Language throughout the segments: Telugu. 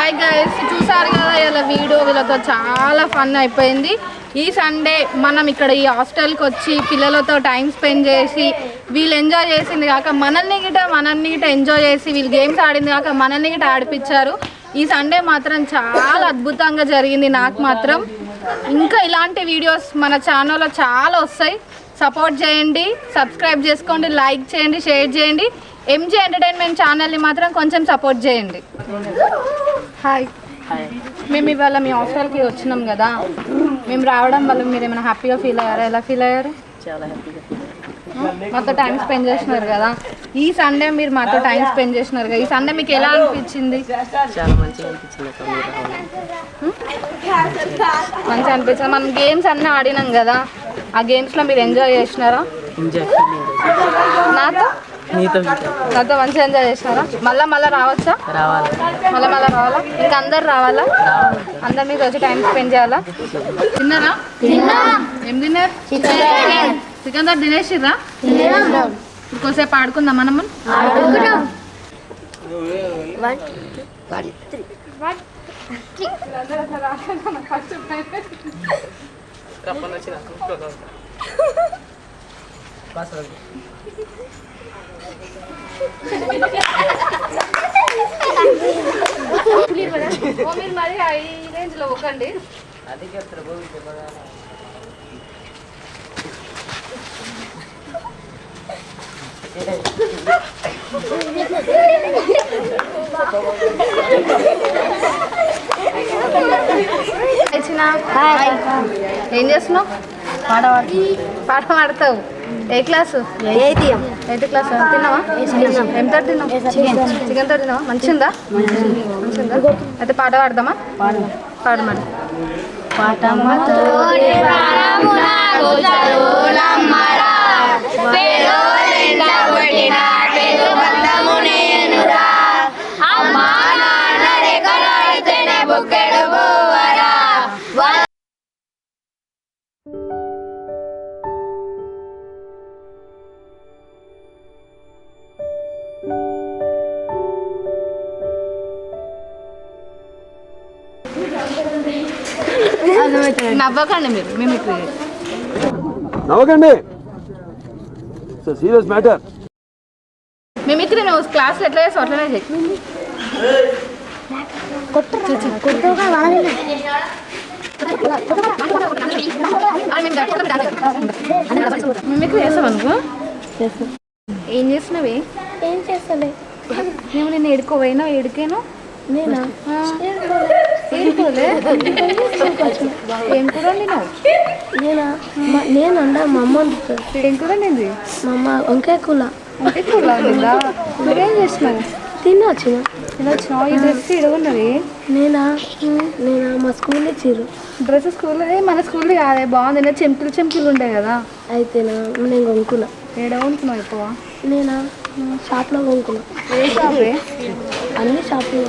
హాయ్ గైస్, చూసారు కదా ఇలా వీడియో వీళ్ళతో చాలా ఫన్ అయిపోయింది. ఈ సండే మనం ఇక్కడ ఈ హాస్టల్కి వచ్చి పిల్లలతో టైం స్పెండ్ చేసి వీళ్ళు ఎంజాయ్ చేసింది కాక మనల్ని గిట ఎంజాయ్ చేసి వీళ్ళు గేమ్స్ ఆడింది కాక మనల్ని గిట ఆడిపించారు. ఈ సండే మాత్రం చాలా అద్భుతంగా జరిగింది. నాకు మాత్రం ఇంకా ఇలాంటి వీడియోస్ మన ఛానల్లో చాలా వస్తాయి. సపోర్ట్ చేయండి, సబ్స్క్రైబ్ చేసుకోండి, లైక్ చేయండి, షేర్ చేయండి. ఎంజీ ఎంటర్టైన్మెంట్ ఛానల్ని మాత్రం కొంచెం సపోర్ట్ చేయండి. హాయ్, మేము ఇవాళ మీ హాస్టల్కి వచ్చినాం కదా. మేము రావడం వల్ల మీరు ఏమైనా హ్యాపీగా ఫీల్ అయ్యారా? ఎలా ఫీల్ అయ్యారు? చాలా హ్యాపీగా. మాతో టైం స్పెండ్ చేసినారు కదా. ఈ సండే మీరు మాతో టైం స్పెండ్ చేసినారు కదా. ఈ సండే మీకు ఎలా అనిపించింది? చాలా మంచిగా అనిపించింది. మంచిగా అనిపించింది. మనం గేమ్స్ అన్నీ ఆడినాం కదా, ఆ గేమ్స్లో మీరు ఎంజాయ్ చేసినారా? నాతో మంచిగా ఎంజాయ్ చేసినారా? మళ్ళీ రావచ్చా? మళ్ళీ రావాలా? ఇంకా అందరు రావాలా? అందరు మీకు వచ్చి టైం స్పెండ్ చేయాలా? తిన్నారా? ఏం తిన్నారు? చికెన్ తో తినేసిర్రా? ఇంకోసేపు ఆడుకుందాం మనం. మీరు మరి ఈ రేంజ్ లో ఒకండి. ఏం చేస్తున్నావు? పాట పాడతావు. ఏ క్లాసు? 8th class. తిన్నావా? ఏం తోటి తిన్నావు? చికెన్ తోటి తిన్నావా? మంచిగా మంచిగా. అయితే పాట పాడదామా? పాడమని. నవ్వకండి మీరు, మిమిక్రీ నవ్వకండి. Serious matter. మిమిక్రీ నువ్వు క్లాస్లో ఎట్లా చేస్తావు అట్లనే చేయి. మిమిక్రీ చేస్తావు అనుకో. ఏం చేస్తున్నావే? ఏం చేస్తలే. మేము నేను ఏడుకోపోయినా ఏడికేను. నేనా? ఏడుకోలే. ఏం కూడా నువ్వు? నేనండా మా అమ్మ వండుతుంది. ఏం కూడా నింది? మా అమ్మ వంకాయ కూర. వంకాయ కూర వండిందా? నువ్వేం చేసినావు? తినొచ్చిన. ఈ డ్రెస్ ఇడగున్నది. నేనా మా స్కూల్ ఇచ్చిర్రు డ్రెస్. స్కూల్లో మన స్కూల్లో కాదే, బాగుంది. చెంపులు ఉంటాయి కదా. అయితేనా నేను కొనుక్కున్నా. ఏడ కొనుక్కున్నావు ఎక్కువ? నేనా షాప్లో కొనుక్కున్నా. ఏ షాపే? అన్ని షాపులు.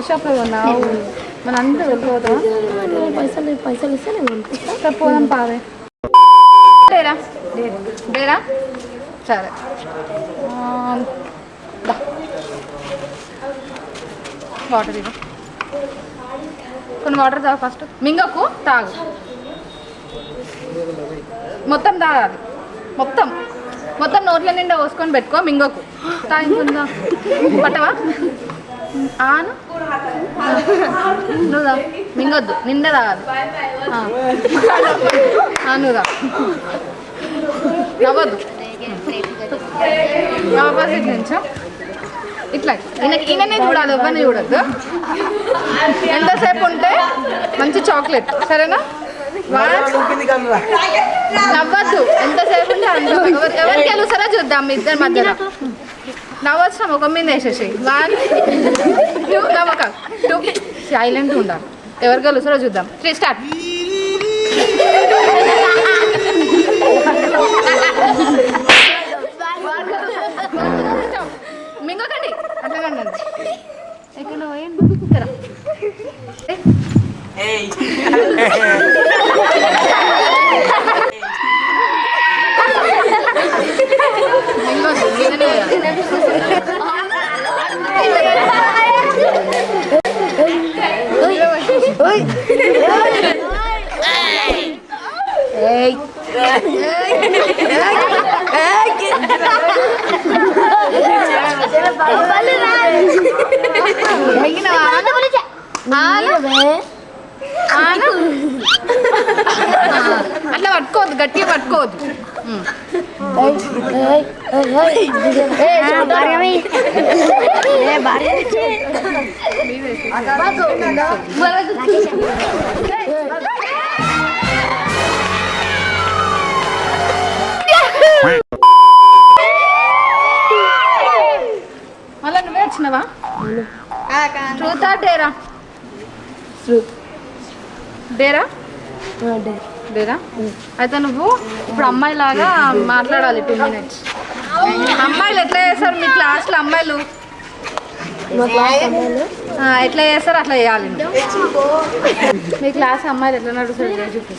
షాప్లో కొన్నావు? మన అంతా వెళ్ళిపోతావా? పైసలు ఇస్తే నేను కొనుక్కుంటా. పోదాం పావే. డేరా సరే. వాటర్ ఇవ్వ. కొన్ని వాటర్ తాగు ఫస్ట్. మింగకు, తాగు. మొత్తం తాగాలి. మొత్తం నోట్ల నిండా పోసుకొని పెట్టుకో. మింగకు, తాగిందా? పట్టవా? ఆను నువ్వు మింగొద్దు, నిండా తాగాలి. నువ్వు తా. నవ్వద్దు. ఆపోజిట్ నుంచో ఇట్లా. ఈయననే చూడాలి, ఎవరిని చూడద్దు. ఎంతసేపు ఉంటే మంచి చాక్లెట్, సరేనా? నవ్వద్దు. ఎంతసేపు ఉంటే అంత. ఎవరికి వెళ్ళుస్తారో చూద్దాం మీ ఇద్దరి మధ్యలో. నవ్వొచ్చినాం ఒక మీద వేసేసి. 1 2 నవ్వక 2. సైలెంట్ ఉండాలి. ఎవరికి వెళ్ళుస్తారో చూద్దాం. 3 స్టార్ట్. మింగకండి, అట్లా కండి. ఎక్కడ పోయండి ఇక్కడ. అట్లా పట్టుకోవద్దు, గట్టిగా పట్టుకోవద్దు. మళ్ళీ నువ్వే వచ్చినావా? ట్రూతా డేరా? డేరా డేరా. అయితే నువ్వు ఇప్పుడు అమ్మాయిలాగా మాట్లాడాలి 2 minutes. అమ్మాయిలు ఎట్లా చేస్తారు మీ క్లాస్లో? అమ్మాయిలు ఎట్లా చేస్తారు అట్లా చేయాలి. మీ క్లాస్ అమ్మాయిలు ఎట్లా నడుస్తారు చెప్పు.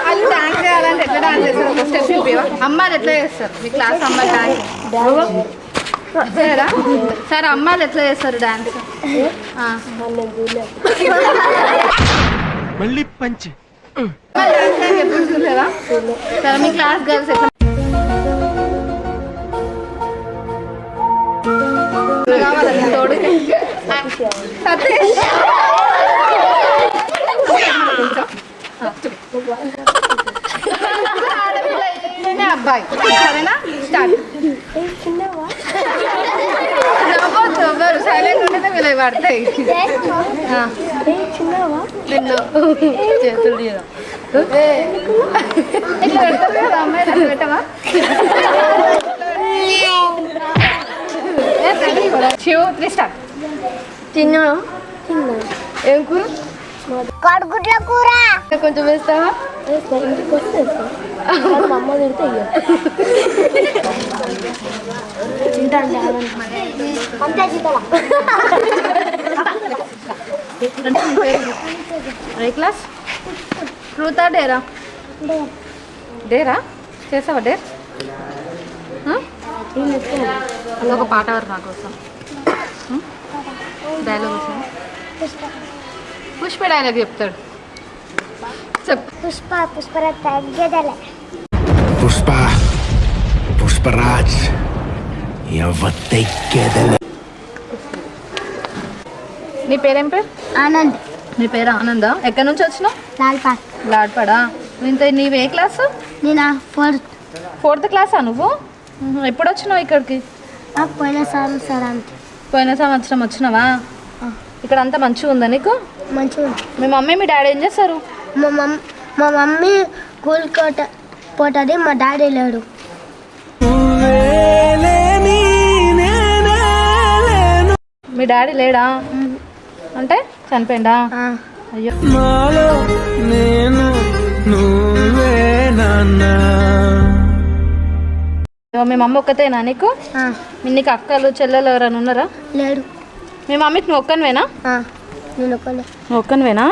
అది డాన్స్ చేయాలంటే ఎట్లా డాన్స్ చేస్తారు? ఒక స్టెప్ చూపివా? అమ్మాయిలు ఎట్లా చేస్తారు మీ క్లాస్ అమ్మాయిలు డాన్స్? సరే అమ్మాయిలు ఎట్లా చేస్తారు డాన్స్? మళ్ళీ పంచి ఎప్పుడు చూడలేదా? సరే మీ క్లాస్ గర్ల్స్ ఎట్లా కావాలండి తోడు? సతీష్ అబ్బాయి సరేనా? స్టార్ట్. ఎవరు సైలెంట్ ఉంటేనే వీళ్ళు పడతాయి. చేతులు ఇట్లా పెడతారు కదా అమ్మాయి, అట్లా పెట్టవా? శివ్ 3 స్టార్ట్. తిన్నా ఏం కూర? కడుగుడ్ల కూర. కొంచెం వేస్తావా? ఇంటికి వస్తే మా అమ్మ తిడితే తింటాను. ఏ క్లాస్? ట్రూతా డేరా? డేరా చేసావా? డేర్ ఒక పాట వరకు నా కోసం డైలాగ్ వచ్చింది. పుష్ప డైలాగ్ చెప్తాడు, చెప్పు. పుష్ప పుష్పరాజ్ నీ పేరేం పేరు? ఆనంద్. నీ పేరు ఆనందా? ఎక్కడి నుంచి వచ్చినావు? లాల్పాట్. లాడ్పాడా. నీవు ఏ క్లాసు? నేను 4th క్లాసా నువ్వు? ఎప్పుడు వచ్చినావు ఇక్కడికి? పోయిన సార్ అంతే. పోయిన సంవత్సరం వచ్చినావా? ఇక్కడ అంతా మంచిగా ఉందా నీకు? మంచిగా. మీ మమ్మీ మీ డాడీ ఏం చేస్తారు? మా మమ్మీ కూల్ పోతుంది, మా డాడీ లేడు. మీ డాడీ లేడా? అంటే చనిపోయిందా? అయ్యో. మీ మమ్మీ ఒక్కతేనా నీకు? నీకు అక్కలు చెల్లెలు ఎవరైనా ఉన్నారా? లేడు. మీ మమ్మీకి నువ్వు ఒక్కనివేనా? నేను ఒక్కనే. నువ్వు ఒక్కనివేనా?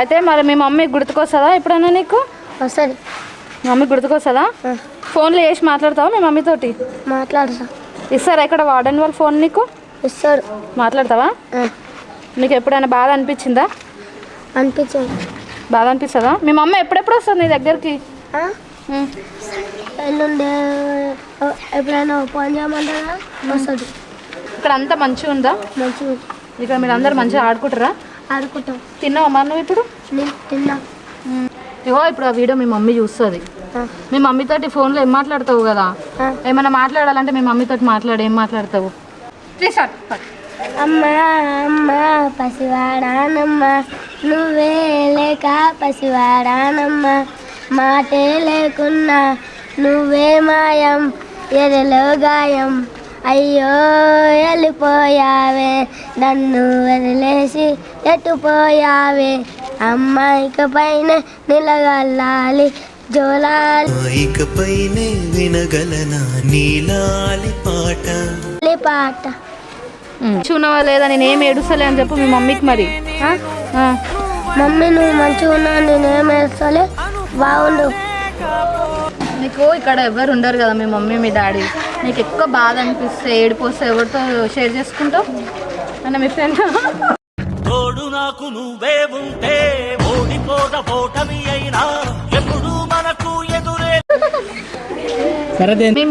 అయితే మరి మీ మమ్మీ గుర్తుకొస్తుందా ఎప్పుడైనా నీకు? వస్తుంది. మీ మమ్మీ గుర్తుకొస్తుందా? ఫోన్లో చేసి మాట్లాడతావా మీ మమ్మీతోటి? మాట్లాడతా. ఇస్తారా ఇక్కడ వార్డెన్ వాళ్ళ ఫోన్ నీకు? ఇస్తాడు. మాట్లాడతావా? నీకు ఎప్పుడైనా బాధ అనిపించిందా? అనిపించింది. బాధ అనిపిస్తుందా? మీ మమ్మీ ఎప్పుడెప్పుడు వస్తుంది నీ దగ్గరికి? ఎల్లుండే ఎప్పుడైనా ఫోన్ చేయమంటారా? వస్తుంది. ఇక్కడ అంతా మంచిగా ఉందా? మంచిగా. ఇక్కడ మీరు అందరు మంచిగా ఆడుకుంటారా? ఆడుకుంటాం. తిన్నావా మరి నువ్వు ఇప్పుడు? తిన్నా. ఇగో ఇప్పుడు ఆ వీడియో మీ మమ్మీ చూస్తుంది. మీ మమ్మీతోటి ఫోన్లో ఏం మాట్లాడతావు కదా, ఏమైనా మాట్లాడాలంటే మీ మమ్మీతోటి ఏం మాట్లాడతావు? అమ్మ అమ్మ పసివాడానమ్మ, నువ్వే లేక పసివాడానమ్మ, మాటే లేకున్నా నువ్వే మాయం, ఎదలో గాయం, అయ్యో వెళ్ళిపోయావే, నన్ను వదిలేసి ఎట్టుపోయావే, అమ్మాయిక పైన నిలగల్లాలి జోలాలి వినగలనా నీలాలి పాట పాట. చూనవా లేదా? నేను ఏం ఏడుస్తలే అని చెప్పు మీ మమ్మీకి మరి. మమ్మీ నువ్వు మంచిగా ఉన్నావు, నేనేం ఏడుస్తలే, బాగుండు. నీకు ఇక్కడ ఎవరు ఉండరు కదా, మీ మమ్మీ మీ డాడీ, నీకు ఎక్కువ బాధ అనిపిస్తే ఏడుపు వస్తే ఎవరితో షేర్ చేసుకుంటావు అన్న మీ ఫ్రెండ్ తోడు నాకు నువ్వే ఉంటే ఓడిపోట పోటమి అయినా ఎప్పుడు మనకు ఎదురే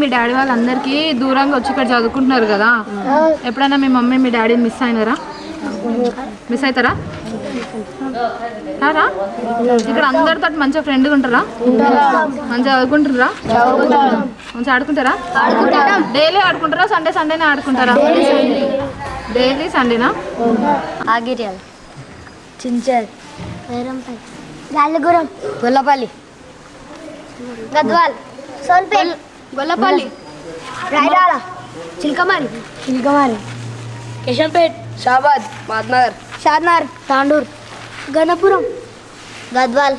మీ డాడీ వాళ్ళందరికీ దూరంగా వచ్చి ఇక్కడ చదువుకుంటున్నారు కదా, ఎప్పుడైనా మీ మమ్మీ మీ డాడీని మిస్ అయినారా? మిస్ అవుతారా? రా ఇక్కడ అందరితో మంచిగా ఫ్రెండ్గా ఉంటారా? మంచిగా చదువుకుంటారా? మంచిగా ఆడుకుంటారా? డైలీ ఆడుకుంటారా? సండేనే ఆడుకుంటారా? డైలీ సండేనా? ఆగిరియాల్, చించల్, వేరంపల్లి, గాలిగూడెం, గొల్లపల్లి, గద్వాల్, సోన్పేట్, గొల్లపల్లి, రాయరాల, చిల్కమారి, కిషన్పేట్, షాబాద్, షాద్నగర్, తాండూర్, గణపురం, గద్వాల్,